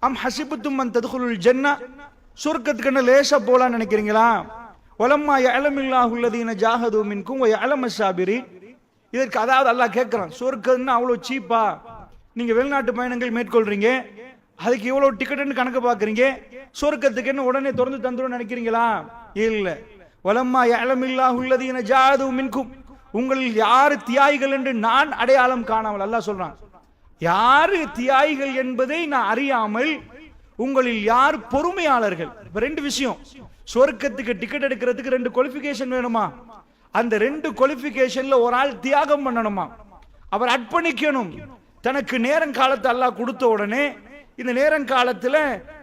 அம் ஹசிபத்தும் மன் ததுகுலுல் ஜன்னா, சொர்க்கத்துக்கு லேசா போலான்னு நினைக்கிறீங்களா? வலம்மா யஅலமில்லாஹு அல்லதீன ஜாஹது மின்கும் வ யஅலமஸ் ஸாபிரீன். இதற்கு அதாவது அல்லாஹ் கேட்கிறான், சொர்க்கம்னா அவ்வளோ சீப்பா? நீங்க வெளிநாட்டு பயணங்கள் மேற்கொள்றீங்க, அதுக்கு இவ்வளவு டிக்கெட்னு கணக்கு பாக்குறீங்க, சொர்க்கத்துக்கு என்ன உடனே திறந்து தந்துரும் நினைக்கிறீங்களா? இல்ல. வலம்மா யஅலமில்லாஹு அல்லதீன ஜாஹது மின்கும், உங்களில் யாரு தியாகிகள் என்று நான் அடையாளம் காணாமல், அல்லாஹ் சொல்றான், யாரு தியாகிகள் என்பதை நான் அறியாமல் உங்களில் யார் பொறுமையாளர்கள். ரெண்டு விஷயம், சொர்க்கத்துக்கு டிக்கெட் எடுக்கிறதுக்கு ரெண்டு குவாலிஃபிகேஷன் வேணுமா? அந்த ரெண்டு குவாலிஃபிகேஷன்ல ஒரு ஆள் தியாகம் பண்ணணுமா, அவர் அர்ப்பணிக்கணும். தனக்கு நேரங்காலத்தை அல்லாஹ் கொடுத்த உடனே இந்த நேரங்காலத்துல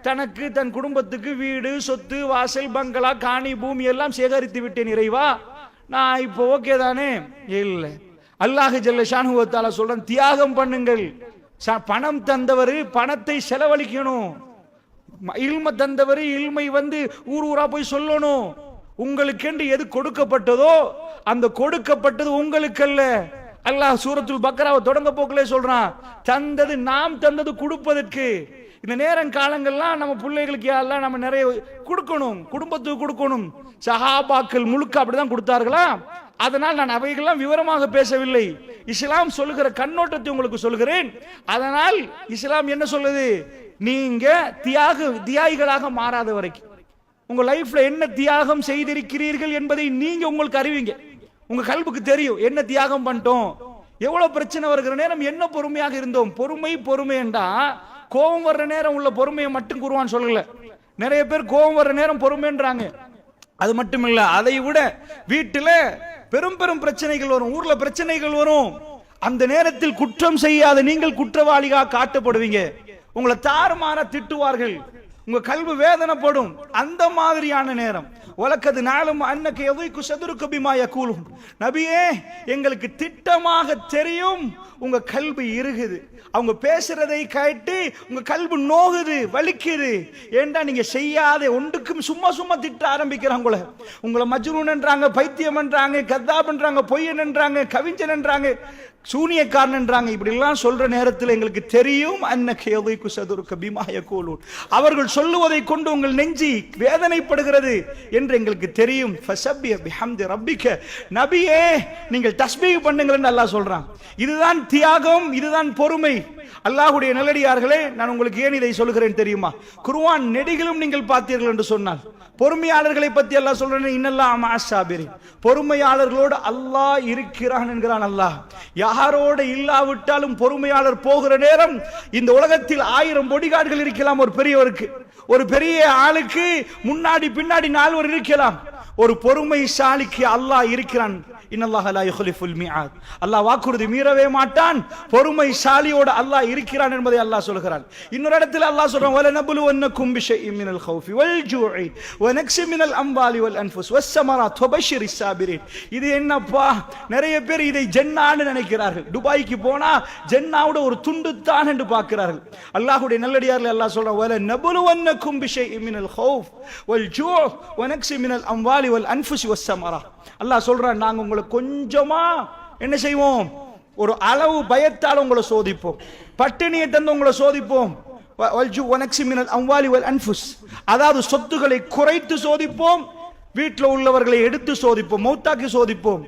தனக்கு தன் குடும்பத்துக்கு வீடு சொத்து வாசல் பங்களா காணி பூமி எல்லாம் சேகரித்து விட்டேன் இறைவா, நான் இப்போ ஓகே தானே? இல்லை. அல்லாஹ் ஜல்ல ஷானஹு வ தஆலா சொல்றான், தியாகம் பண்ணுங்கள். பணம் தந்தவர் பணத்தை செலவழிக்கணும், இல்ம தந்தவர் இல்மை ஊர் ஊரா போய் சொல்லணும். உங்களுக்கென்று எது கொடுக்கப்பட்டதோ அந்த கொடுக்கப்பட்டது உங்களுக்கு அல்ல. அல்லாஹ் சூரத்துல் பக்ராவை தொடங்க போக்கிலே சொல்றான், தந்தது நாம் தந்தது கொடுப்பதற்கு. இந்த நேரம் காலங்கள்லாம் நம்ம பிள்ளைகளுக்கு எல்லாம் நம்ம நிறைய கொடுக்கணும், குடும்பத்துக்கு கொடுக்கணும். சஹாபாக்கள் முழுக்க அப்படிதான் கொடுத்தார்களா? அதனால் நான் அவைகள்லாம் விவரமாக பேசவில்லை, இஸ்லாம் சொல்லுகிற கண்ணோட்டத்தை உங்களுக்கு சொல்கிறேன். அதனால் இஸ்லாம் என்ன சொல்லுது, நீங்க தியாகிகளாக மாறாத வரைக்கும் உங்க லைஃப்ல என்ன தியாகம் செய்திருக்கிறீர்கள் என்பதை நீங்க உங்களுக்கு அறிவீங்க. உங்க கல்புக்கு தெரியும் என்ன தியாகம் பண்ணிட்டோம், எவ்வளவு பிரச்சனை வருகிற நேரம் என்ன பொறுமையாக இருந்தோம். பொறுமை என்றா கோபம் வர்ற நேரம் உள்ள பொறுமையை மட்டும் குருவான் சொல்லல. நிறைய பேர் கோபம் வர்ற நேரம் பொறுமைன்றாங்க. அது மட்டும் இல்ல, அதை விட வீட்டுல பெரும் பெரும் பிரச்சனைகள் வரும், ஊர்ல பிரச்சனைகள் வரும். அந்த நேரத்தில் குற்றம் செய்யாத நீங்கள் குற்றவாளியாக காட்டப்படுவீங்க. உங்களை தாறுமாற திட்டுவார்கள், உங்க கல்வி வேதனைப்படும். அந்த மாதிரியான நேரம் வலக்கது நாளும் அன்னக்கு எதைக்கு சதுருக்கு பிமா யகூலும், நபியே எங்களுக்கு திட்டமாக தெரியும் உங்க கல்வி இருகுது, அவங்க பேசுறதை கேட்டு உங்க கல்வி நோகுது வலிக்குது. ஏண்டா நீங்க செய்யாத ஒன்றுக்கும் சும்மா சும்மா திட்ட ஆரம்பிக்கிறாங்க. உங்களை மஜ்னூன் என்றாங்க, பைத்தியம் என்றாங்க, கத்தாப் என்றாங்க, பொய்யன் என்றாங்க, கவிஞன் என்றாங்க, சூனியக்காரன் என்றாங்க. இப்படி எல்லாம் சொல்ற நேரத்தில் எங்களுக்கு தெரியும் அன்னக்கு எதைக்கு சதுருக்கு பிமா யகூலும், அவர்கள் சொல்லுவதை கொண்டு உங்கள் நெஞ்சி வேதனைப்படுகிறது என்று எங்களுக்கு தெரியும். ஃபஸப்பிஹ் பிஹம்தி ரப்பிக, நபியே நீங்கள் தஸ்பீஹ் பண்ணுங்கள் என்று அல்லாஹ் சொல்றான். இதுதான் தியாகம், இதுதான் பொறுமை. அல்லாஹ்வுடைய நல்லடியார்களே, நான் உங்களுக்கு ஏன் இதை சொல்கிறேன் தெரியுமா? குர்ஆன் நெடிகளும் நீங்கள் பார்த்தீர்கள் என்று சொன்னால் பொறுமையாளர்களை பத்தி அல்லாஹ் சொல்றேன், இன்னல்லாஹ் மஅஸ் ஸாபிரீன், பொறுமையாளர்களோடு அல்லாஹ் இருக்கிறான் என்கிறான் அல்லாஹ். யாரோடு இல்லாவிட்டாலும் பொறுமையாளர் போகிற நேரம் இந்த உலகத்தில் 1000 பொடிகார்டுகள் இருக்கலாம். ஒரு பெரியவருக்கு, ஒரு பெரிய ஆளுக்கு முன்னாடி பின்னாடி 4 இருக்கலாம். ஒரு பொறுமைசாலிக்கு அல்லாஹ் இருக்கிறான். இன்னல்லாஹ லா யுக்லிஃபுல் மிஆத், அல்லாஹ் வாக்குறுதி மீறவே மாட்டான். பொறுமைசாலியோடு அல்லாஹ் இருக்கிறான் என்பதை அல்லாஹ் சொல்கிறான். இன்னொரு இடத்துல அல்லாஹ் சொல்றான், வலனபுலுவன்னகும் பிஷைஇன் மினல் கௌஃபி வல் ஜூஇ வ நக்ஸி மினல் அம்வாலி வல் அன்ஃபுஸ் வஸ்ஸமராத் வபஷிரிஸ் ஸாபிரீன். இது என்னப்பா, நிறைய பேர் இதை ஜன்னான்னு நினைக்கிறார்கள். துபாய்க்கு போனா ஜன்னாவோட ஒரு துண்டு தான் என்று பார்க்கிறார்கள். அல்லாஹ்வுடைய நல்லடியார்கள் அல்லாஹ் சொல்றான், வலனபுலுவன்னகும் பிஷைஇன் மினல் கௌஃப் வல் ஜூஇ வ நக்ஸி மினல் அம்வாலி வல் அன்ஃபுஸ் வஸ்ஸமராத். அல்லாஹ் சொல்றான், நாங்க உங்களை கொஞ்சமா என்ன செய்வோம், ஒரு அளவு பயத்தால் உங்களை சோதிப்போம், பட்டினியை தந்து உங்களை சோதிப்போம். அதாவது சொத்துக்களை குறைத்து சோதிப்போம், வீட்டில் உள்ளவர்களை எடுத்து சோதிப்போம், மௌத்தாக்கி சோதிப்போம்.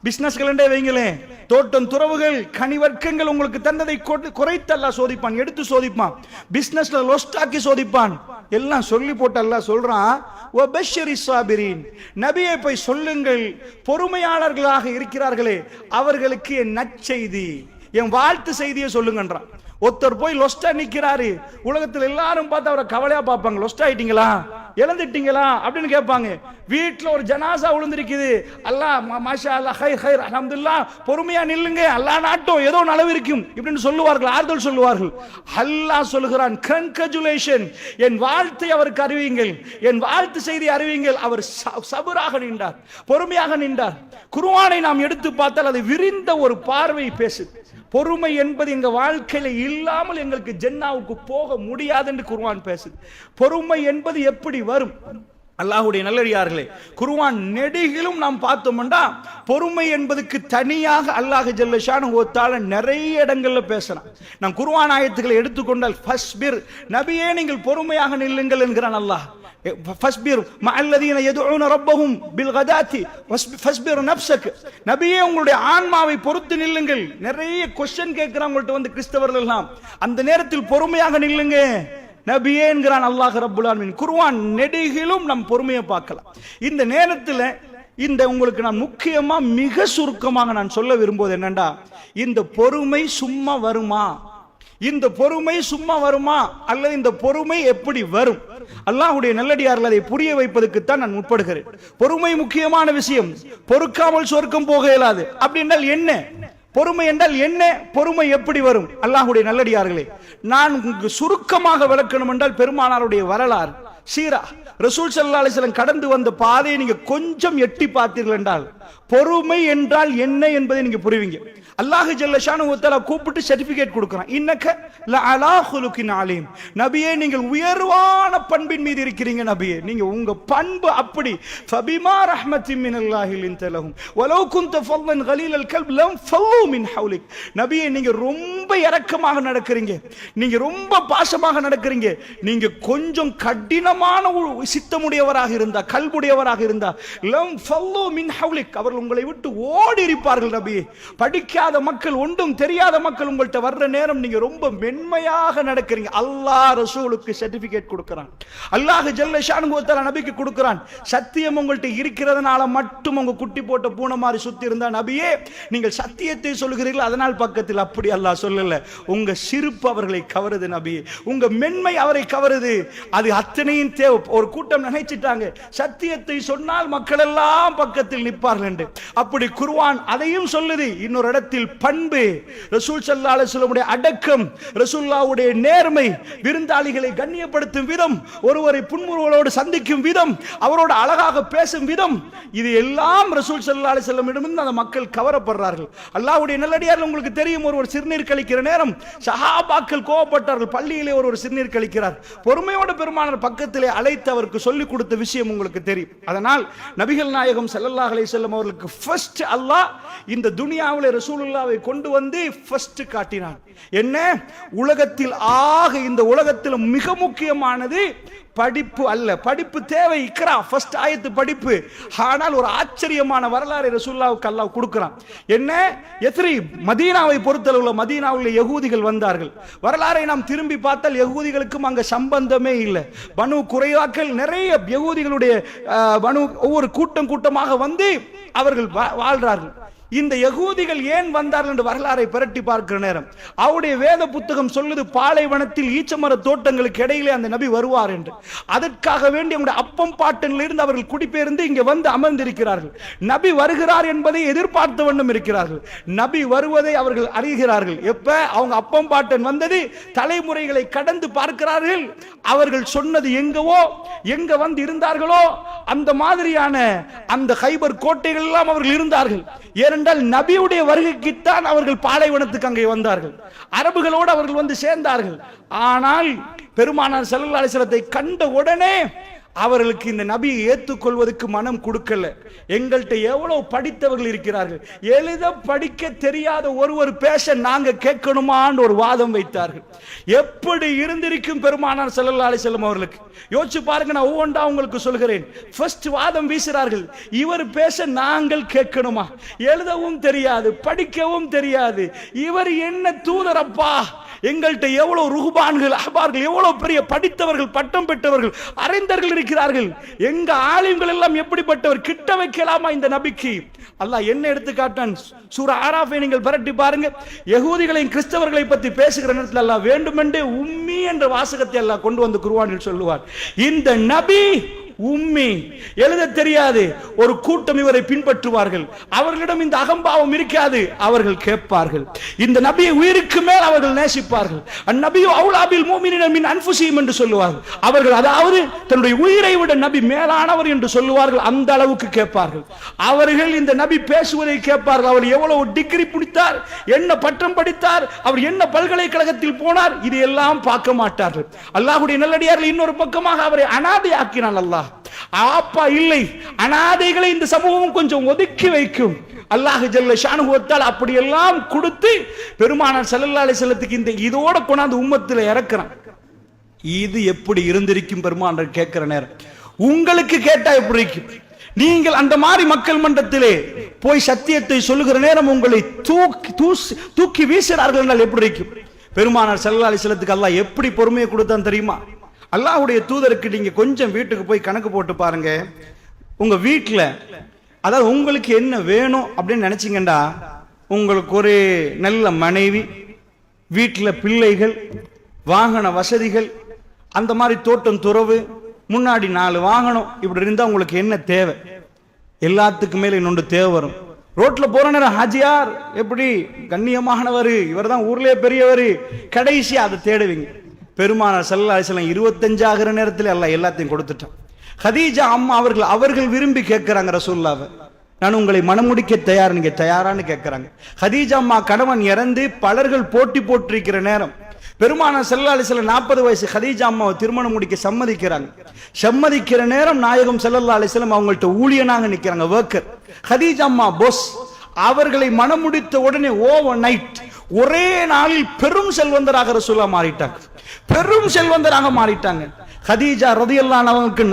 பிசினஸ்கள் வைங்களேன், தோட்டம் துறவுகள் கனிவர்க்கங்கள் உங்களுக்கு தந்ததை குறைத்து அல்லாஹ் சோதிப்பான், எடுத்து சோதிப்பான். பிசினஸ்ல லொஸ்டாக்கி சோதிப்பான். எல்லாம் சொல்லி போட்டு அல்லாஹ் சொல்றான், வபஷிரிஸ் ஸாபிரீன், நபியை போய் சொல்லுங்கள், பொறுமையாளர்களாக இருக்கிறார்களே அவர்களுக்கு என் நற்செய்தி, என் வாழ்த்து செய்தியை சொல்லுங்கன்றான். ஒருத்தர் போய் லொஸ்டா நிக்கிறாரு, உலகத்தில் எல்லாரும் பார்த்து அவரை கவலையா பார்ப்பாங்க, லொஸ்டா ஆயிட்டீங்களா, இழந்துட்டீங்களா அப்படின்னு கேட்பாங்க. வீட்டுல ஒரு ஜனாசா விழுந்திருக்குது, அல்லாஹ் மாஷா அல்லாஹ் ஹைர் ஹைர் அல்ஹம்துலில்லாஹ், பொறுமையா நில்லுங்க, அல்லாஹ் நாட்டும் ஏதோ நலவு இருக்கும் இப்படின்னு சொல்லுவார்கள், ஆறுதல் சொல்லுவார்கள். அல்லாஹ் சொல்லுகிறான், கன்கிராச்சுலேஷன், என் வாழ்த்தை அவருக்கு அறிவியுங்கள், என் வாழ்த்து செய்தி அறிவியுங்கள். அவர் சபராக நின்றார், பொறுமையாக நின்றார். குர்ஆனை நாம் எடுத்து பார்த்தால் அது விரிந்த ஒரு பார்வை பேசுது. பொறுமை என்பது எங்க வாழ்க்கையில இல்லாமல் எங்களுக்கு ஜன்னாவுக்கு போக முடியாது என்று குர்ஆன் பேசுது. பொறுமை என்பது எப்படி வரும்? அல்லாஹ்வுடைய நல்லடியார்களே, குர்ஆன் நெடுகிலும் நாம் பார்த்தோம்னா பொறுமை என்பதுக்கு தனியாக அல்லாஹ் ஜல்ல ஷானஹு வ தஆலா நிறைய இடங்கள்ல பேசுறான். நாம் குர்ஆன் ஆயத்துக்களை எடுத்துக்கொண்டால் ஃபஸ்பிர், நபியே நீங்கள் பொறுமையாக நில்லுங்கள் என்கிறான் அல்லாஹ். ஃபஸ்பிர் மஅல்லதீன யதுஊன ரப்பஹும் பில் கதாத்தி ஃபஸ்பிர் நஃப்ஸக், நபியே உங்களுடைய ஆன்மாவை பொறுத்து நில்லுங்கள். நிறைய क्वेश्चन கேக்குறாங்க உங்கள்ட்ட வந்து கிறிஸ்தவர்கள் எல்லாம், அந்த நேரத்தில் பொறுமையாக நில்லுங்க நபியே என்கிறான் அல்லாஹ் ரப்புல் ஆலமீன். குர்ஆன் நெடுகிலும் நம் பொறுமையை பார்க்கலாம். இந்த நேரத்தில் இந்த உங்களுக்கு நான் முக்கியமா மிக சுருக்கமாக நான் சொல்ல விரும்புவது என்னண்டா, இந்த பொறுமை சும்மா வருமா? இந்த பொறுமை சும்மா வருமா அல்லது இந்த பொறுமை எப்படி வரும்? அல்லாஹ்வுடைய நல்லடியார்கள் அதை புரிய வைப்பதற்கு தான் நான் முற்படுகிறேன். பொறுமை முக்கியமான விஷயம். பொறுக்காமல் சொர்க்கம் போக இயலாது. அப்படி என்றால் என்ன? பொறுமை என்றால் என்ன? பொறுமை எப்படி வரும்? அல்லாஹ்வுடைய நல்லடியார்களே, நான் சுருக்கமாக விளக்கணும் என்றால் பெருமானாருடைய வரலாறு, சீரா, ரசூல் ஸல்லல்லாஹு அலைஹி வஸல்லம் கடந்து வந்த பாதையை நீங்க கொஞ்சம் எட்டி பார்த்தீர்கள் என்றால் பொறுமை என்றால் என்ன என்பதை நீங்க புரிவீங்க. அல்லாஹ் ஜல்ல ஷானஹு வ தஆலா கூப்பிட்டு சர்டிபிகேட் கொடுக்கிறான். இன்னக லஅலா குலுகின் அலீம், நபியே நீங்கள் உயர்வான பண்பின் மீது இருக்கிறீங்க. நபியே நீங்க உங்க பண்பு அப்படி. ஃபபிமா ரஹ்மத்தின் மினல்லாஹி லின்த லஹும் வலவ் குன்த ஃபல்லன் கலீலல் கல்ப் லம் ஃபல்லு மின் ஹவ்லிக், நபியே நீங்க ரொம்ப இரக்கமாக நடக்கிறீங்க, நீங்க ரொம்ப பாசமாக நடக்கிறீங்க. நீங்க கொஞ்சம் கடினமான சித்தமுடையவராக இருந்தா, கல்புடையவராக இருந்தா லம் ஃபல்லு மின் ஹவ்லிக், அவர்கள் உங்களை விட்டு ஓடி இருப்பார்கள். நபியே படிக்காத மக்கள், ஒன்றும் தெரியாத மக்கள் உங்கள்ட்ட வர்ற நேரம் நீங்க ரொம்ப மென்மையாக நடக்கிறீங்க. அல்லாஹ் ரசூலுக்கு சர்டிபிகேட் கொடுக்கிறான். அல்லாஹ் ஜல்ல ஷானஹு வ தஆலா நபிக்கு கொடுக்கிறான். சத்தியம் உங்கள்ட்ட இருக்கிறதுனால மட்டும் உங்க குட்டி போட்ட பூனை மாதிரி சுத்தி இருந்தா நபியே நீங்கள் சத்தியத்தை சொல்கிறீர்கள், அதனால் பக்கத்தில். அப்படி அல்லாஹ் சொல்லல. உங்க சிரிப்பு அவர்களை கவருது நபியே, உங்க மென்மை அவரை கவருது. அது அத்தனையும் தேவை. ஒரு கூட்டம் நினைச்சிட்டாங்க சத்தியத்தை சொன்னால் மக்கள் எல்லாம் பக்கத்தில் நிற்பார்கள் என்று. அப்படி குர்ஆன் அதையும் சொல்லுது. இன்னொரு இடத்தில் பண்பு, ரசூல் ஸல்லல்லாஹு அலைஹி வஸல்லம் அடக்கம், ரசூலுல்லாஹ்வுடைய நேர்மை, விருந்தாளிகளை கண்ணியப்படுத்தும் விதம், ஒருவரை புன்முறுவலோடு சந்திக்கும் விதம், அவரோடு அழகாக பேசும் விதம், இது எல்லாம் ரசூல் ஸல்லல்லாஹு அலைஹி வஸல்லம் இடமிருந்து அந்த மக்கள் கவரப்படுறார்கள். அல்லாஹ்வுடைய நல்லடியார்கள், உங்களுக்கு தெரியும், ஒருவர் சிறுநீர் கழிக்கிற நேரம் சஹாபாக்கள் கோபப்பட்டார்கள். பள்ளியிலே ஒருவர் சிறுநீர் கழிக்கிறார். பொறுமையோடு பெருமானார் பக்கத்திலே அழைத்து அவருக்கு சொல்லிக் கொடுத்த விஷயம் உங்களுக்கு தெரியும். அதனால் நபிகள் நாயகம் ஸல்லல்லாஹு அலைஹி வஸல்லம் அவர்களுக்கு ஃபர்ஸ்ட் அல்லாஹ் இந்த துனியாவிலே ரசூலுல்லாஹ்வை கொண்டு வந்து ஃபர்ஸ்ட் காட்டினான். என்ன? உலகத்தில் இந்த உலகத்தில் மிக முக்கியமானது படிப்பு அல்ல. படிப்பு தேவை, இக்ரா, ஃபர்ஸ்ட் ஆயத்து படிப்பு. ஆனால் ஒரு ஆச்சரியமான வரலாறு ரசூலுல்லாஹ்வுக்கு அல்லாஹ் கொடுக்கிறான். என்ன? யத்ரிப், மதீனாவை பொறுத்தளவுல மதீனாவில் யகூதிகள் வந்தார்கள். வரலாறை நாம் திரும்பி பார்த்தால் யகூதிகளுக்கும் அங்க சம்பந்தமே இல்லை. பனு குறைவாக்கள் நிறைய யகூதிகளுடைய ஒவ்வொரு கூட்டமாக வந்து அவர்கள் வாழ்றார்கள். இந்த யகூதிகள் ஏன் வந்தார்கள் என்று வரலாறை புரட்டி பார்க்கிற நேரம் அவருடைய வேத புத்தகம் சொல்லுது, பாலைவனத்தில் ஈச்சமர தோட்டங்களுக்கு இடையிலே அந்த நபி வருவார் என்று. அதற்காக வேண்டி அவருடைய அப்பம் பாட்டனில் இருந்து அவர்கள் குடிபெயர்ந்து இங்கே வந்து அமர்ந்திருக்கிறார்கள். நபி வருகிறார் என்பதை எதிர்பார்த்த வண்ணம் இருக்கிறார்கள். நபி வருவதை அவர்கள் அறிகிறார்கள். எப்ப அவங்க அப்பம் பாட்டன் வந்தது, தலைமுறைகளை கடந்து பார்க்கிறார்கள். அவர்கள் சொன்னது எங்க வந்து இருந்தார்களோ அந்த மாதிரியான அந்த ஹைபர் கோட்டைகள் எல்லாம் அவர்கள் இருந்தார்கள். ஏனென்றால் நபியுடைய வருகைக்குத்தான் அவர்கள் பாலைவனத்துக்கு அங்கே வந்தார்கள். அரபுகளோடு அவர்கள் வந்து சேர்ந்தார்கள். ஆனால் பெருமானார் ஸல்லல்லாஹு அலைஹி வஸல்லத்தை கண்ட உடனே அவர்களுக்கு இந்த நபியை ஏற்றுக்கொள்வதற்கு மனம் கொடுக்கல. எங்கள்கிட்ட எவ்வளவு படித்தவர்கள் இருக்கிறார்கள், எழுத படிக்க தெரியாத ஒருவர் பேச நாங்க கேட்கணுமான்னு ஒரு வாதம் வைத்தார்கள். எப்படி இருந்திருக்கும் பெருமானார் ஸல்லல்லாஹு அலைஹி வஸல்லம் அவர்களுக்கு? யோசிச்சு பாருங்க. நான் ஒவ்வொன்றா உங்களுக்கு சொல்கிறேன். ஃபர்ஸ்ட் வாதம் வீசுறார்கள், இவர் பேச நாங்கள் கேட்கணுமா? எழுதவும் தெரியாது, படிக்கவும் தெரியாது, இவர் என்ன தூதரப்பா? எங்கள்கிட்ட எவ்வளவு ருஹ்பான்கள், அஹ்பார்கள், எவ்வளவு பெரிய படித்தவர்கள், பட்டம் பெற்றவர்கள், அறிந்தவர்கள் இருக்கிறார்கள். எங்க ஆலிம்கள் எல்லாம் எப்படிப்பட்டவர்? கிட்ட வைக்கலாமா இந்த நபிக்கு? அல்லாஹ் என்ன எடுத்து காட்டான்? சூரா ஆராஃபை நீங்கள் பரட்டி பாருங்க. யகூதிகளையும் கிறிஸ்தவர்களை பற்றி பேசுகிற நேரத்தில் அல்லாஹ் வேண்டுமென்றே உம்மி என்ற வாசகத்தை அல்லாஹ் கொண்டு வந்து குர்ஆனில் சொல்லுவார். இந்த நபி உம்மி, எழுத தெரியாது. ஒரு கூட்டம் இவரை பின்பற்றுவார்கள். அவர்களிடம் இந்த அகம்பாவம் இருக்காது. அவர்கள் கேட்பார்கள். இந்த நபியை உயிருக்கு மேல் அவர்கள் நேசிப்பார்கள். அந்நபியு அவுலா பில் முஃமினீன மின் அன்ஃபுஸிஹிம் என்று சொல்லுவார்கள். அவர்கள் அதாவது தன்னுடைய உயிரை விட நபி மேலானவர் என்று சொல்லுவார்கள். அந்த அளவுக்கு கேட்பார்கள். அவர்கள் இந்த நபி பேசுவதை கேட்பார்கள். அவர் எவ்வளவு டிகிரி முடித்தார், என்ன பட்டம் படித்தார், அவர் என்ன பல்கலைக்கழகத்தில் போனார், இது எல்லாம் பார்க்க மாட்டார்கள். அல்லாஹ்வுடைய நல்லடியார்கள் இன்னொரு பக்கமாக அவரை அனாதை ஆக்கினான். அல்லாஹ் அப்பா இல்லை, அனாதைகளை இந்த சமூகம் கொஞ்சம் ஒதுக்கி வைக்கும். அல்லாஹ் ஜல்ல ஷானுஹு வ தஆலா அப்படியெல்லாம் கொடுத்து பெருமானார் ஸல்லல்லாஹு அலைஹி வஸல்லத்துக்கு இந்த இதோட கொண்டாந்து உம்மத்துல இறக்குறான். இது எப்படி இருந்திருக்கும் பெருமானார் கேட்கிற நேரம் உங்களுக்கு கேட்டா எப்படி இருக்கும்? நீங்கள் அந்த மாதிரி மக்கள் மன்றத்திலே போய் சத்தியத்தை சொல்லுகிற நேரம் உங்களை தூக்கி வீசுகிறார்கள் என்றால் எப்படி இருக்கும்? பெருமானார் ஸல்லல்லாஹு அலைஹி வஸல்லத்துக்கு அல்லாஹ் எப்படி பொறுமையை கொடுத்தான் தெரியுமா? அல்லாஹ்வுடைய தூதருக்கு நீங்க கொஞ்சம் வீட்டுக்கு போய் கணக்கு போட்டு பாருங்க. உங்க வீட்டுல அதாவது உங்களுக்கு என்ன வேணும் அப்படின்னு நினைச்சீங்கடா, உங்களுக்கு ஒரு நல்ல மனைவி, வீட்டுல பிள்ளைகள், வாகன வசதிகள், அந்த மாதிரி தோட்டம் துறவு, முன்னாடி 4 வாகனம், இப்படி இருந்தா உங்களுக்கு என்ன தேவை? எல்லாத்துக்கு மேல இன்னொன்று தேவை வரும். ரோட்ல போற நேரம் ஹாஜியார் எப்படி கண்ணியமானவர், இவர் தான் ஊர்லயே பெரியவர், கடைசியா அதை தேடுவீங்க. பெருமானார் ஸல்லல்லாஹு அலைஹி வஸல்லம் 25 ஆகிற நேரத்தில் அல்லாஹ் எல்லாத்தையும் கொடுத்துட்டான். ஹதீஜா அம்மா அவர்கள் விரும்பி கேட்கிறாங்க ரசூலுல்லாஹ், நான் உங்களை மணமுடிக்க தயார், நீங்க தயாரான்னு கேட்கிறாங்க. ஹதீஜா அம்மா கணவன் இறந்து பலர்கள் போட்டி போட்டிருக்கிற நேரம் பெருமானார் ஸல்லல்லாஹு அலைஹி வஸல்லம் 40 வயசு ஹதீஜா அம்மாவை திருமணம் முடிக்க சம்மதிக்கிற நேரம் நாயகம் ஸல்லல்லாஹு அலைஹி வஸல்லம் அவங்கள்ட்ட ஊழியனாக நிற்கிறாங்க, ஒர்க்கர். ஹதீஜா அம்மா பொஸ். அவர்களை மணம் முடித்த உடனே ஓவர் நைட் ஒரே நாளில் பெரும் செல்வந்தராக ரசூலுல்லாஹ் மாறிட்டாங்க, பெரும் செல்வந்தராக மாறிட்டாங்க. ஹதீஜா ரலியல்லாஹு அன்ஹாவுக்கு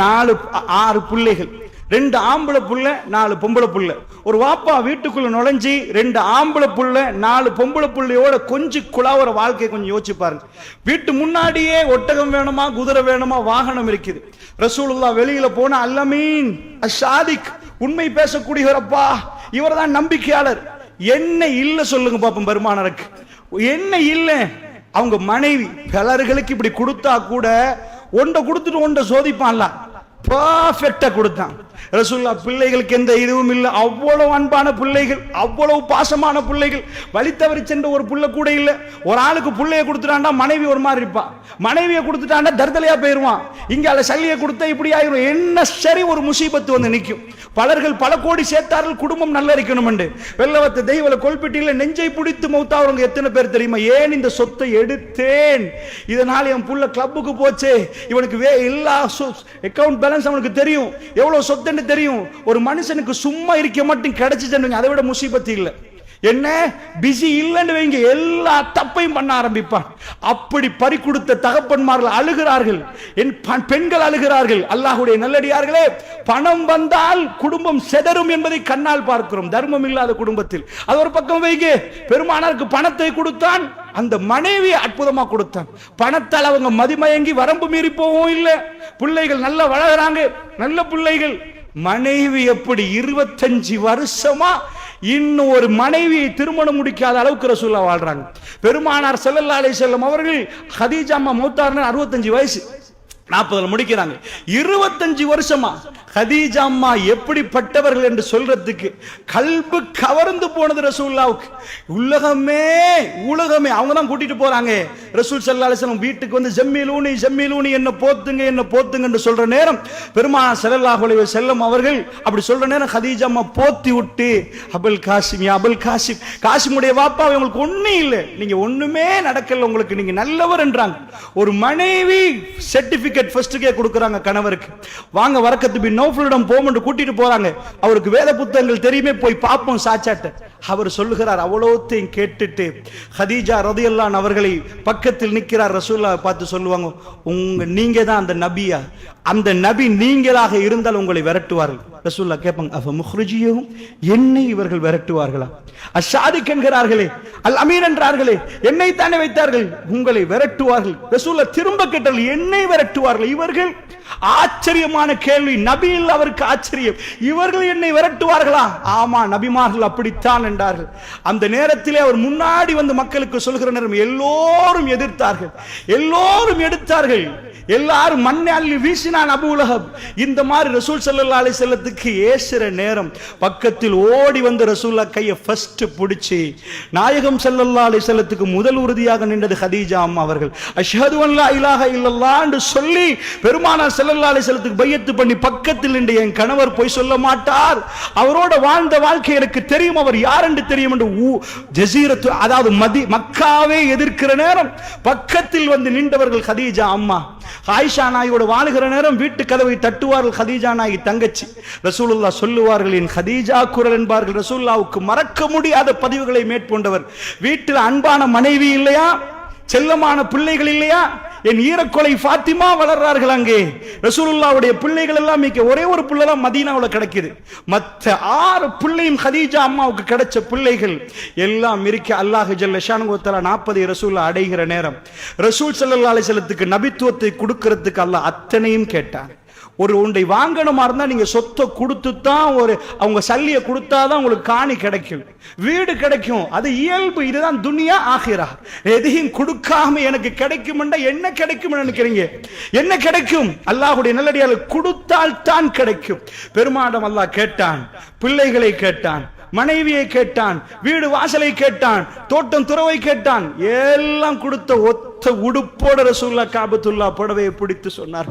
6 பிள்ளைகள், 2 ஆம்பளை புள்ள 4 பொம்பளை புள்ள. ஒரு வாப்பா வீட்டுக்குள்ள நுழைஞ்சி 2 ஆம்பளை புள்ள 4 பொம்பளை புள்ளையோட கொஞ்சம் குழாவுற வாழ்க்கையை கொஞ்சம் யோசிச்சு பாருங்க. வீட்டு முன்னாடியே ஒட்டகம் வேணுமா, குதிரை வேணுமா, வாகனம் இருக்குது. ரசூலுல்லாஹ் வெளியில போன அல்லமீன் அஷாதிக், உண்மை பேசக்கூடியவரப்பா, இவர் தான் நம்பிக்கையாளர். என்ன இல்ல சொல்லுங்க பாப்போம் பெருமானாருக்கு, என்ன இல்ல? அவங்க மனைவி பலர்களுக்கு இப்படி கொடுத்தா கூட ஒன்றை கொடுத்துட்டு ஒன்றை சோதிப்பான்ல, பர்ஃபெக்டா கொடுத்தான். ரசூலுல்லாஹ் பிள்ளைகளுக்கு எந்த இதுவும் இல்லை, அவ்வளவு அன்பான பிள்ளைகள், அவ்வளவு பாசமான பிள்ளைகள். வழித்தவறி சென்ற ஒரு புள்ள கூட இல்லை. ஒரு ஆளுக்கு பிள்ளைய கொடுத்துட்டாண்டா மனைவி ஒரு மாதிரி இருப்பா, மனைவியை கொடுத்துட்டாண்டா தர்தலையா போயிருவான். இங்கால சல்லியை கொடுத்தா இப்படி ஆயிரும். என்ன சரி ஒரு முசீபத்து வந்து நிற்கும். பலர்கள் பல கோடி சேர்த்தார்கள், குடும்பம் நல்லா இருக்கணும். வெள்ளவத்த தெய்வல கொல்பிட்டியில நெஞ்சை பிடித்து மௌத்தாவங்க எத்தனை பேர் தெரியுமா? ஏன் இந்த சொத்தை எடுத்தேன், இதனால என் புள்ள கிளப்புக்கு போச்சு, இவனுக்கு எல்லா அக்கவுண்ட் பேலன்ஸ் அவனுக்கு தெரியும், எவ்வளவு சொத்து தெரியும். ஒரு மனுஷனுக்கு சும்மா இருக்க மட்டும் கிடைச்சிச்சு, அதை விட முசீபத்து இல்லை. என்ன பிஸி இல்லைன்னு வைங்க, எல்லா தப்பையும் பண்ண ஆரம்பிப்பான். அப்படி பறி கொடுத்த தகப்பன்மார்கள் அழுகிறார்கள், என் பெண்கள் அழுகிறார்கள். அல்லாஹ்வுடைய நல்லடியார்களே, பணம் வந்தால் குடும்பம் செதறும் என்பதை கண்ணால் பார்க்கிறோம். தர்மம் இல்லாத குடும்பத்தில் அது ஒரு பக்கம் வைங்க. பெருமானாருக்கு பணத்தை கொடுத்தான், அந்த மனைவி அற்புதமா கொடுத்தான். பணத்தால் அவங்க மதிமயங்கி வரம்பு மீறி போகவும் இல்லை. பிள்ளைகள் நல்லா வளர்கிறாங்க, நல்ல பிள்ளைகள். மனைவி எப்படி 25 வருஷமா இன்னும் ஒரு மனைவியை திருமணம் முடிக்காத அளவுக்கு ரசூலுல்லாஹ் வாழ்றாங்க. பெருமானார் ஸல்லல்லாஹு அலைஹி வஸல்லம் அவர்கள் ஹதீஜா அம்மா மௌத்தான 65 வயசு, 40 முடிக்கிறாங்க. 25 வருஷமா ஹதீஜா அம்மா எப்படிப்பட்டவர்கள் என்று சொல்றதுக்கு கல்பு கவர்ந்து போனது ரசூலுல்லாஹ்வுக்கு. உலகமே அவங்க தான் கூட்டிட்டு போறாங்க. ரசூல் ஸல்லல்லாஹு அலைஹி வஸல்லம் வீட்டுக்கு வந்து ஜம்மீலூனி என்ன போத்துங்க என்று சொல்ற நேரம் பெருமானார் ஸல்லல்லாஹு அலைஹி வஸல்லம் அவர்கள் அப்படி சொல்ற நேரம் ஹதீஜா அம்மா போத்தி விட்டு, அபுல் காசிம், காசிமுடைய வாப்பா, உங்களுக்கு ஒண்ணும் இல்லை, நீங்க ஒண்ணுமே நடக்கல, உங்களுக்கு நீங்க நல்லவர் என்றாங்க. ஒரு மனைவி சர்டிபிகேட் ஃபர்ஸ்ட்கே கொடுக்கறாங்க கணவருக்கு. வாங்க வரக்கத்து பின் நௌஃபலிடம் போமென்று கூட்டிட்டு போறாங்க. அவருக்கு வேத புத்தகங்கள் தெரியுமே, போய் பாப்போம் சாச்சாட்ட. அவர் சொல்லுகிறார். அவ்வளோத்தையும் கேட்டுட்டு ஹதீஜா ரலியல்லாஹு அன்ஹா அவர்களை பக்கத்தில் நிற்கிறார். ரசூலுல்லாஹ் பார்த்து சொல்லுவாங்க, நீங்க தான் அந்த நபியா? அந்த நபி நீங்களாக இருந்தால் உங்களை விரட்டுவார்கள். ரசூலுல்லாஹ் கேட்பாங்க, அஃப முஹ்ரிஜியஹும், என்னை இவர்கள் விரட்டுவார்களா? அஷாதிக் என்கிறார்களே, அல் அமீன் என்றார்களே, என்னை தானே வைத்தார்கள், உங்களை விரட்டுவார்கள். ரசூலுல்லாஹ் திரும்ப கேட்டார்கள், என்னை விரட்டுவார்கள் இவர்கள்? ஆச்சரியமான கேள்வி. நபியில் அவருக்கு ஆச்சரியம், இவர்கள் என்னை விரட்டுவார்களா? ஆமா, நபிமார்கள் அப்படித்தான் என்றார்கள். அந்த நேரத்திலே அவர் முன்னாடி வந்து மக்களுக்கு சொல்கிற நேரம் எல்லோரும் எதிர்த்தார்கள், எல்லோரும் எடுத்தார்கள், எல்லாரும் மண்ணை அள்ளி வீசினான் அபூ லஹப். இந்த மாதிரி ரசூல் ஸல்லல்லாஹு அலைஹி வஸல்லத்துக்கு ஏசுற நேரம் பக்கத்தில் ஓடி வந்து ரசூலுல்லாஹ் கையை ஃபர்ஸ்ட் பிடிச்சி நாயகம் ஸல்லல்லாஹு அலைஹி வஸல்லத்துக்கு முதல் உறுதியாக நின்றது ஹதீஜா அம்மா அவர்கள். அஷ்ஹது அன் லா இலாஹ இல்லல்லாஹ் என்று சொல்லி பெருமானார் ஸல்லல்லாஹு அலைஹி வஸல்லத்துக்கு பையத்து பண்ணி பக்கத்தில் நின்று, என் கணவர் போய் சொல்ல மாட்டார், அவரோட வாழ்ந்த வாழ்க்கை எனக்கு தெரியும், அவர் யார் என்று தெரியும் என்று ஜஸீரத்து, அதாவது மக்காவே எதிர்க்கிற நேரம் பக்கத்தில் வந்து நின்றவர்கள் ஹதீஜா அம்மா. ஆயிஷா நாயோடு வாழுகிற நேரம் வீட்டு கதவை தட்டுவார்கள் கதீஜா நாயி தங்கச்சி. ரசூலுல்லாஹ் சொல்லுவார்கள், என் கதீஜா குரல் என்பார்கள். ரசூலுல்லாஹ்வுக்கு மறக்க முடியாத பதிவுகளை மேற்கொண்டவர். வீட்டில் அன்பான மனைவி இல்லையா, செல்லமான பிள்ளைகள் இல்லையா, என் ஈரக்கொலை ஃபாத்திமா வளர்றார்கள். அங்கே ரசூலுல்லாஹ்வுடைய பிள்ளைகள் எல்லாம் ஒரே ஒரு பிள்ளை தான் மதீனாவுல கிடைக்குது. மற்ற 6 பிள்ளையும் கதீஜா அம்மாவுக்கு கிடைச்ச பிள்ளைகள் எல்லாம் இருக்க அல்லாஹ் ஜல்ல ஷானஹு வ தஆலா 40 ரசூலுல்லாஹ் அடைகிற நேரம் ரசூல் ஸல்லல்லாஹு அலைஹி வஸல்லத்துக்கு நபித்துவத்தை கொடுக்கிறதுக்கு அல்லாஹ் அத்தனையும் கேட்டான். ஒரு ஒன்றை வாங்கணுமா இருந்தா நீங்க சொத்தை கொடுத்து தான், அவங்க சல்லியை கொடுத்தாதான் உங்களுக்கு காணி கிடைக்கும், வீடு கிடைக்கும். அது இயல்பு. இதுதான் துனியா ஆகிரா. எதையும் கொடுக்காம எனக்கு கிடைக்கும் என்ன கிடைக்கும் நினைக்கிறீங்க? என்ன கிடைக்கும்? அல்லாஹ்வுடைய நல்லடியார்கள் கொடுத்தால் தான் கிடைக்கும். பெருமாடம் அல்லாஹ் கேட்டான், பிள்ளைகளை கேட்டான், மனைவியை கேட்டான், வீடு வாசலை கேட்டான், தோட்டம் துறவை கேட்டான். எல்லாம் கொடுத்த ஒத்த உடுப்போட ரசூலுல்லாஹ் காபத்துல்லாஹ் புடவையை பிடித்து சொன்னார்,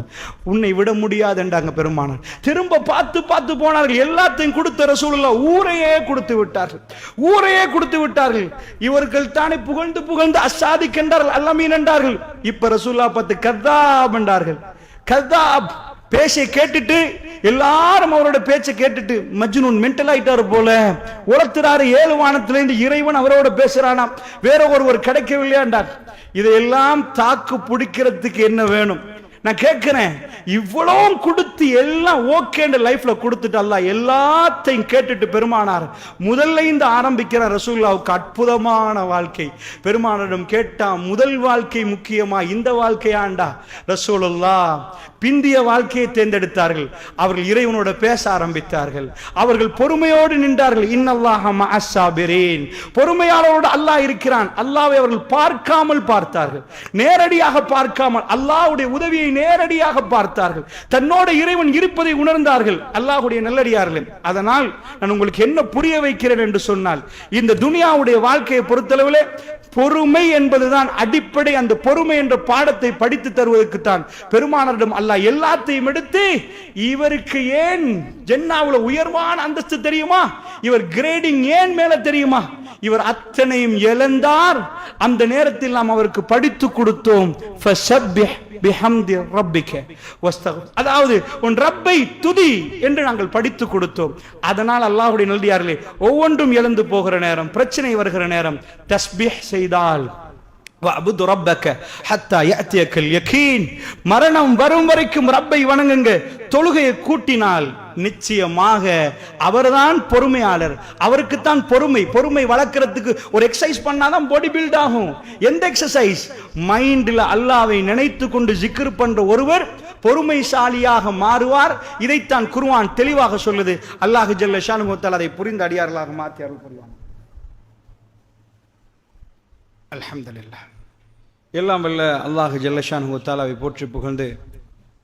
உன்னை விட முடியாது என்றாங்க பெருமானார். திரும்ப பார்த்து பார்த்து போனார்கள். எல்லாத்தையும் கொடுத்த ரசூலுல்லாஹ் ஊரையே கொடுத்து விட்டார்கள். ஊரையே கொடுத்து விட்டார்கள். இவர்கள் தானே புகழ்ந்து புகழ்ந்து அசாதிக் என்றார்கள், அல்லமீன் என்றார்கள். இப்ப ரசூலுல்லாஹ் பார்த்து கத்தாப் என்றார்கள். கத்தாப் பேச்சை கேட்டுட்டு எல்லாரும் அவரோட பேச்சை கேட்டுட்டு மஜ்னூன் மென்டல் ஆயிட்டாரு போல, உரத்துறாரு. 7 வானத்திலிருந்து இறைவன் அவரோட பேசுறானா, வேற ஒருவர் கிடைக்கவில்லையாண்டார். இதையெல்லாம் தாக்கு பிடிக்கிறதுக்கு என்ன வேணும்? நான் கேட்கிறேன், இவ்வளவும் கொடுத்து எல்லாம் ஓகே லைஃப்ல கொடுத்துட்டு அல்லாஹ் எல்லாத்தையும் கேட்டுட்டு பெருமானார் முதல்ல இந்த ஆரம்பிக்கிற ரசூலுல்லாஹ்வுக்கு அற்புதமான வாழ்க்கை. பெருமானாரிடம் கேட்டா, முதல் வாழ்க்கை முக்கியமா, இந்த வாழ்க்கையாண்டா? ரசூலுல்லாஹ் பிந்திய வாழ்க்கையை தேர்ந்தெடுத்தார்கள். அவர்கள் இறைவனோட பேச ஆரம்பித்தார்கள். அவர்கள் பொறுமையோடு நின்றார்கள். இன்னல்லாஹ மஅஸ் ஸாபிரீன், பொறுமையாளரோடு அல்லாஹ் இருக்கிறான். அல்லாஹ்வை அவர்கள் பார்க்காமல் பார்த்தார்கள், நேரடியாக பார்க்காமல் அல்லாஹ்வுடைய உதவியை நேரடியாக பார்த்தார்கள். தன்னோட இறைவன் இருப்பதை உணர்ந்தார்கள். அல்லாஹ்வுடைய நல்லடியார்களே, அதனால் நான் உங்களுக்கு என்ன புரிய வைக்கிறேன் என்று சொன்னால், இந்த துனியாவுடைய வாழ்க்கையை பொறுத்தளவிலே பொறுமை என்பதுதான் அடிப்படை. அந்த பொறுமை என்ற பாடத்தை படித்து தருவதற்கு தான் பெருமானாரிடம் அல்லாஹ் எல்லாத்தையும் எடுத்து, இவருக்கு ஏன் ஜன்னாவுல உயர்வான அந்தஸ்து தெரியுமா, இவர் கிரேடிங் ஏன் மேல தெரியுமா, இவர் அத்தனையும் இழந்தார். அந்த நேரத்தில் நாம் அவருக்கு படித்து கொடுத்தோம், ஃபஸப்பிஹ் பிஹம்தி ரப்பிக வஸ்தக்ஃபிர், அதாவது உன் ரப்பை துதி என்று நாங்கள் படித்து கொடுத்தோம். அதனால் அல்லாஹ்வுடைய நல்லடியார்களே, ஒவ்வொன்றும் இழந்து போகிற நேரம், பிரச்சனை வருகிற நேரம், தஸ்பீஹ் செய்தால், வஅபுது ரப்பக ஹத்தா யஅதியக்கல் யகீன், மரணம் வரும் வரைக்கும் ரப்பை வணங்குங்க. தொழுகையை கூட்டினால் நிச்சயமாக அவர்தான் பொறுமையாளர். அவருக்கு தான் பொறுமை. பொறுமை வளர்க்கிறதுக்கு ஒரு எக்ஸசைஸ் பண்ணாதான் பாடி பில்ட் ஆகும். எந்த எக்ஸசைஸ்? மைண்ட்ல அல்லாஹ்வை நினைத்து கொண்டு ஜிக்ர் பண்ற ஒருவர் பொறுமைசாலியாக மாறுவார். இதைத்தான் குர்ஆன் தெளிவாக சொல்லுது. அல்லாஹ் ஜல்ல ஷானுஹு வ தஆலா அதை புரிந்த அடியார்களாக மாற்றி அருள் புரிவான். அல்ஹம்துலில்லாஹ். எல்லாம் வல்ல அல்லாஹ் ஜல்ல ஷானுஹு வ தஆலாவை போற்றி புகழ்ந்து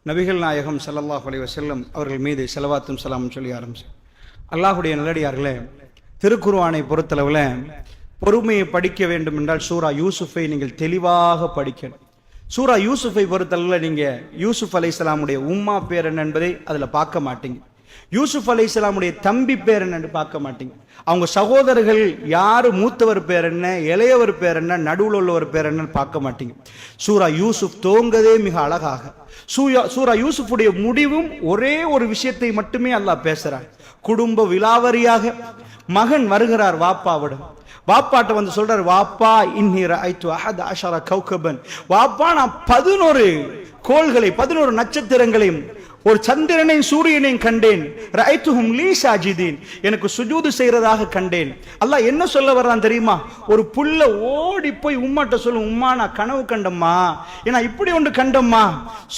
நபிகள் நாயகம் ஸல்லல்லாஹு அலைஹி வஸல்லம் அவர்கள் மீது ஸலவாத்தும் ஸலாமும் சொல்லி ஆரம்பிச்சு. அல்லாஹ்வுடைய நல்லடியார்களே, திருக்குர்ஆனை பொறுத்தளவுல பொறுமையை படிக்க வேண்டும் என்றால் சூரா யூசுஃபை நீங்கள் தெளிவாக படிக்கணும். சூரா யூசுஃபை பொறுத்தளவுல நீங்க யூசுப் அலைஹிஸ்ஸலாமுடைய உம்மா பேர் என்ன என்பதை அதுல பார்க்க மாட்டீங்க. யூசுப் அலைஹிஸ்ஸலாமுடைய தம்பி பேர் என்னன்னு பார்க்க மாட்டீங்க. அவங்க சகோதரர்கள் யாரு, மூத்தவர் பேர் என்ன, இளையவர் பேர் என்ன, நடுவில் உள்ளவர் பேர் என்னன்னு பார்க்க மாட்டீங்க. சூரா யூசுப் தோங்கதே மிக அழகாக. சூரா யூசுஃபுடைய முடிவும் ஒரே ஒரு விஷயத்தை மட்டுமே அல்லாஹ் பேசுறார். குடும்ப விலாவரியாக மகன் வருகிறார் வாப்பாவிடம். வாப்பாட்ட வந்து சொல்றார், வாப்பா இன்னி ரஅய்து அஹத அஷர கௌகபன், வாப்பா நான் 11 கோள்களை 11 நட்சத்திரங்களையும் ஒரு சந்திரனையும் சூரியனையும் கண்டேன். ரஅய்துஹும் லீ சாஜிதீன், எனக்கு சுஜூது செய்யறதாக கண்டேன். அல்லாஹ் என்ன சொல்ல வர்றான் தெரியுமா? ஒரு புள்ள ஓடி போய் உம்மாட்ட சொல்லும், உம்மா நான் கனவு கண்டம்மா, ஏன்னா இப்படி ஒன்று கண்டம்மா.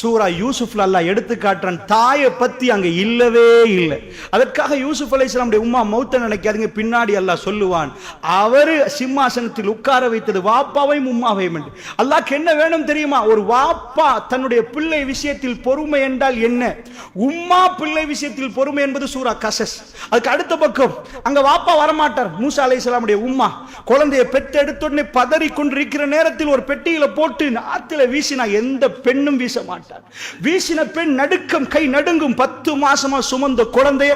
சூரா யூசுப்ல அல்லாஹ் எடுத்து காட்டுறான், தாயை பத்தி அங்க இல்லவே இல்லை. அதற்காக யூசுப் அலைஹிஸ்ஸலாமுடைய உம்மா மௌத்த நினைக்காதீங்க, பின்னாடி அல்லாஹ் சொல்லுவான், அவரு சிம்மாசனத்தில் உட்கார வைத்தது வாப்பாவையும் உம்மாவையும் என்று. அல்லாஹ்க்கு என்ன வேணும் தெரியுமா? ஒரு வாப்பா தன்னுடைய பிள்ளை விஷயத்தில் பொறுமை என்றால் என்ன, உம்மா பிள்ளை விஷயத்தில் பொறுமை என்பது சூரா கசஸ். அதுக்கு அடுத்த பக்கம் அங்க வாப்பா வரமாட்டார். மூசா அலைஹிஸ்ஸலாமுடைய உம்மா குழந்தையை பெற்றெடுத்த உடனே பதறி கொண்டிருக்கிற நேரத்தில் ஒரு பெட்டியில போட்டு ஆத்துல வீசினா எந்த பெண்ணும் வீச மாட்டார். வீசின பெண் நடுக்கம், கை நடுங்கும். 10 மாசமா சுமந்த குழந்தைய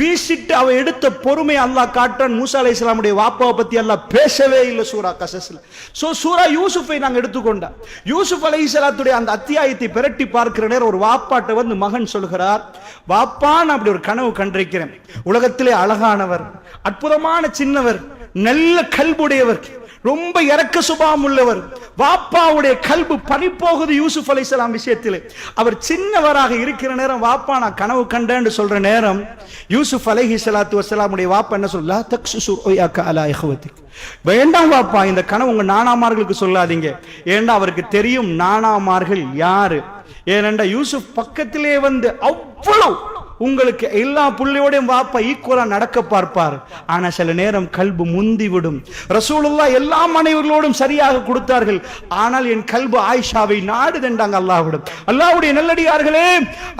வீசிட்டு அவ எடுத்த பொறுமை அல்லாஹ் காட்டுறான். மூசா அலைஹிஸ்ஸலாமுடைய வாப்பாவை பத்தி அல்லாஹ் பேசவே இல்லை சூரா கசஸ்ல. சோ சூரா யூசுஃபை நாங்க எடுத்துக்கொண்டா, யூசுப் அலைஹிஸ்ஸலாத்துடைய அந்த அத்தியாயத்தை பிரட்டி பார்க்கிற நேரம் ஒரு வாப்பாட்ட வந்து மகன் சொல்கிறார், வாப்பா நான் அப்படி ஒரு கனவு கண்டிருக்கிறேன். உலகத்திலே அழகானவர், அற்புதமான சின்னவர், நல்ல கல்புடையவர், ரொம்ப இரக்க சுபாவம் உள்ளவர். வாப்பாவுடைய கல்பு பறிபோகுது யூசுப் அலைஹிஸ்ஸலாம் விஷயத்தில். அவர் சின்னவராக இருக்கிற நேரம் வாப்பா நான் கனவு கண்டேன்னு சொல்ற நேரம் யூசுப் அலைஹிஸ்ஸலாத்து வஸ்ஸலாமுடைய வாப்பா என்ன சொல்ல, தக்ஸுசு ருயாக அலா இஹ்வதிக், வேண்டாம் வாப்பா இந்த கனவு உங்க நானாமார்களுக்கு சொல்லாதீங்க. ஏண்டா அவருக்கு தெரியும் நானாமார்கள் யாரு. ஏனென்றா யூசுப் பக்கத்திலே வந்து அவ்வளவு உங்களுக்கு எல்லா புள்ளையோடையும் வாப்பா ஈக்குவலா நடக்க பார்ப்பார். ஆனா சில நேரம் கல்பு முந்தி விடும். ரசூலுல்லாஹ் எல்லா மனைவிகளோடும் சரியாக கொடுத்தார்கள். ஆனால் என் கல்பு ஆயிஷாவை நாடுதென்றாங்க அல்லாஹ்விடம். அல்லாஹ்வுடைய நல்லடியார்களே,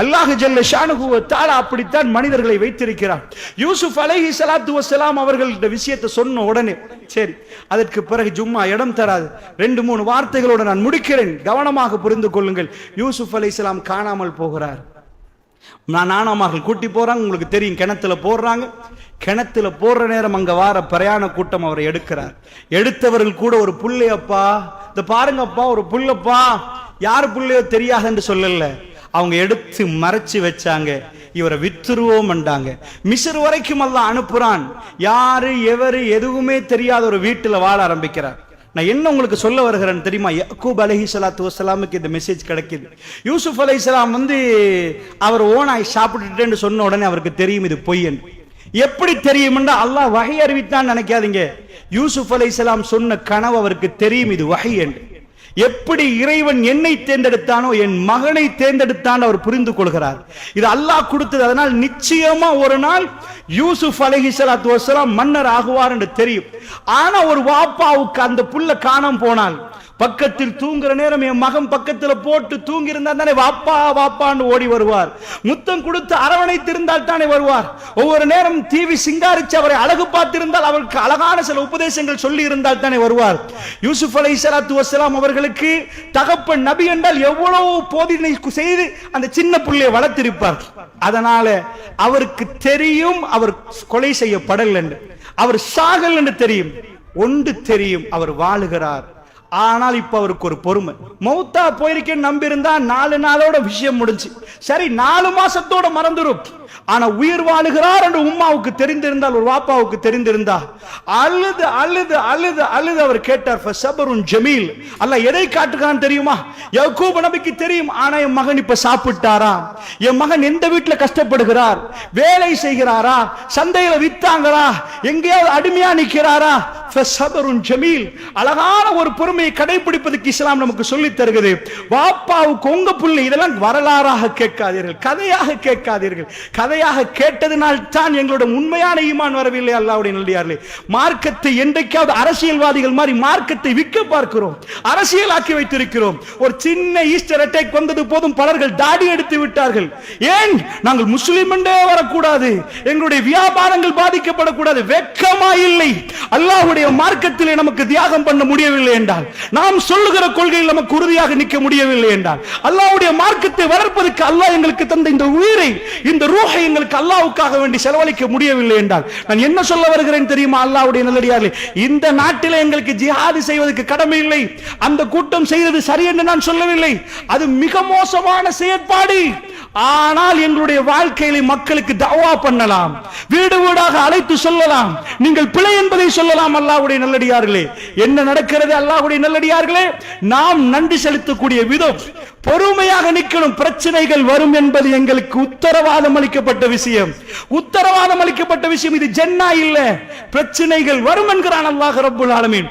அல்லாஹ் ஜல்ல ஷானுஹு வ தஆலா அப்படித்தான் மனிதர்களை வைத்திருக்கிறார். யூசுப் அலைஹிஸ்ஸலாத்து வஸ்ஸலாம் அவர்கள் இந்த விஷயத்தை சொன்ன உடனே சரி, அதற்கு பிறகு ஜும்மா இடம் தராது, 2-3 வார்த்தைகளோடு நான் முடிக்கிறேன், கவனமாக புரிந்து கொள்ளுங்கள். யூசுப் அலைஹிஸ்ஸலாம் காணாமல் போகிறார். நானாமார்கள் கூட்டி போறாங்க. உங்களுக்கு தெரியும், கிணத்துல போடுறாங்க. கிணத்துல போடுற நேரம் அங்க வார பிரயாண கூட்டம் அவரை எடுக்கிறார். எடுத்தவர்கள் கூட ஒரு புள்ளையப்பா, இந்த பாருங்கப்பா ஒரு புள்ளப்பா, யாரு புள்ளையோ தெரியாது என்று சொல்லல, அவங்க எடுத்து மறைச்சு வச்சாங்க. இவரை வித்துருவோம் என்றாங்க. மிஸ்ர் வரைக்கும் அல்லாஹ் அனுப்புறான். யாரு எவரு எதுவுமே தெரியாத ஒரு வீட்டுல வாழ ஆரம்பிக்கிறார். நான் என்ன உங்களுக்கு சொல்ல வருகிறேன் தெரியுமா? யாக்கூப் அலைஹிஸ்ஸலாத்து வஸ்ஸலாமுக்கு இந்த மெசேஜ் கிடைக்குது. யூசுப் அலைஹிஸ்ஸலாம் வந்து அவர் ஓனாய் சாப்பிட்டுட்டேன்னு சொன்ன உடனே அவருக்கு தெரியும் இது பொய்யன். எப்படி தெரியும்னா அல்லாஹ் வஹி அறிவித்தான் நினைக்காதீங்க. யூசுப் அலைஹிஸ்ஸலாம் சொன்ன கனவு அவருக்கு தெரியும் இது வஹி என்று. எப்படி இறைவன் என்னை தேர்ந்தெடுத்தானோ என் மகனை தேர்ந்தெடுத்தான் அவர் புரிந்து கொள்கிறார். இது அல்லாஹ் கொடுத்தது. அதனால் நிச்சயமா ஒரு நாள் யூசுப் அலைஹிஸ்ஸலாத்து வஸ்ஸலாம் மன்னர் ஆகுவார் என்று தெரியும். ஆனா ஒரு வாப்பாவுக்கு அந்த புள்ள காணாம போனால், பக்கத்தில் தூங்குற நேரம் என் மகன் பக்கத்துல போட்டு தூங்கி இருந்தா தானே வாப்பா வாப்பான்னு ஓடி வருவார். முத்தம் கொடுத்து அரவணைத்திருந்தால் தானே வருவார். ஒவ்வொரு நேரம் டிவி சிங்காரிச்சு அவரை அழகு பார்த்திருந்தால், அவருக்கு அழகான சில உபதேசங்கள் சொல்லி இருந்தால் தானே வருவார். யூசுப் அலைஹிஸ்ஸலாத்து வஸ்ஸலாம் அவர்களுக்கு தகப்பன் நபி என்றால் எவ்வளவு போதனை செய்து அந்த சின்ன பிள்ளையை வளர்த்திருப்பார். அதனால அவருக்கு தெரியும் அவர் கொலை செய்யப்படல் என்று, அவர் சாகல் என்று தெரியும். ஒன்று தெரியும், அவர் வாழுகிறார். ஆனால் இப்ப அவருக்கு ஒரு பொறுமை. மௌத்தா போயிருக்கேன்னு நம்பி இருந்தா 4 நாளோட விஷயம் முடிஞ்சு, சரி 4 மாசத்தோட மறந்துரும். ஆனா உயிர் வாழுகிறார் என்று உம்மாவுக்கு தெரிந்திருந்தால், ஒரு வாப்பாவுக்கு தெரிந்திருந்தா, அழுது அழுது அழுது அழுது அவர் கேட்டார், ஃபஸபருன் ஜமீல். அல்லாஹ் எதை காட்டுகிறான் தெரியுமா? யாக்கூப் நபிக்கு தெரியும். ஆனா என் மகன் இப்ப சாப்பிட்டாரா, என் மகன் எந்த வீட்டுல கஷ்டப்படுகிறார், வேலை செய்கிறாரா, சந்தையில வித்தாங்களா, எங்கேயாவது அடிமையா நிற்கிறாரா, ஃபஸபருன் ஜமீல். அழகான ஒரு பொறுமையை கடைபிடிப்பதற்கு இஸ்லாம் நமக்கு சொல்லி தருகிறது. வாப்பாவுக்கு உங்க புள்ளை இதெல்லாம் வரலாறாக கேட்காதீர்கள், கதையாக கேட்காதீர்கள். கதையாக கேட்டதனால் தான் எங்களோட உண்மையான ஈமான் வரவில்லை. அல்லாஹ்வுடைய நல்லடியார்களே, மார்க்கத்தை என்றைக்காவது அரசியல்வாதிகள் மாதிரி மார்க்கத்தை விற்க பார்க்கிறோம், அரசியலாக்கி வைத்திருக்கிறோம். ஒரு சின்ன ஈஸ்டர் அட்டாக் வந்தது போதும் பலர்கள் தாடி எடுத்து விட்டார்கள். ஏன்? நாங்கள் முஸ்லிம் என்றே வரக்கூடாது, எங்களுடைய வியாபாரங்கள் பாதிக்கப்படக்கூடாது. வெட்கமா இல்லை? அல்லாஹ்வுடைய மார்க்கத்திலே நமக்கு தியாகம் பண்ண முடியவில்லை என்றால், நாம் சொல்லுகிற கொள்கையில் நமக்கு உறுதியாக நிற்க முடியவில்லை என்றால், அல்லாஹ்வுடைய மார்க்கத்தை வளர்ப்பதற்கு அல்லாஹ் எங்களுக்கு தந்த இந்த உயிரை, இந்த ரூஹை எங்களுக்கு அல்லாஹ்வுக்காக வேண்டி செலவழிக்க முடியவில்லை என்றால், நான் என்ன சொல்ல வருகிறேன் தெரியுமா? அல்லாஹ்வுடைய நல்லடியார்களே, இந்த நாட்டிலே எங்களுக்கு ஜிஹாது செய்வதற்கு கடமை இல்லை. அந்த கூட்டம் செய்தது சரி என்று நான் சொல்லவில்லை, அது மிக மோசமான செயற்பாடு. ஆனால் எங்களுடைய வாழ்க்கையில மக்களுக்கு தஅவா பண்ணலாம், வீடு வீடாக அழைத்து சொல்லலாம், நீங்கள் பிழை என்பதை சொல்லலாம். அல்லாஹ்வுடைய நல்லடியார்களே, என்ன நடக்கிறது? அல்லாஹ்வுடைய நல்லடியார்களே, நாம் நன்றி செலுத்தக்கூடிய விதம், பொறுமையாக நிற்கணும். பிரச்சனைகள் வரும் என்பது எங்களுக்கு உத்தரவாதம் அளிக்கப்பட்ட விஷயம், உத்தரவாதம் அளிக்கப்பட்ட விஷயம். இது ஜன்னா இல்ல, பிரச்சனைகள் வரும் என்கிறான் அல்லாஹ் ரப்பல் ஆலமீன்.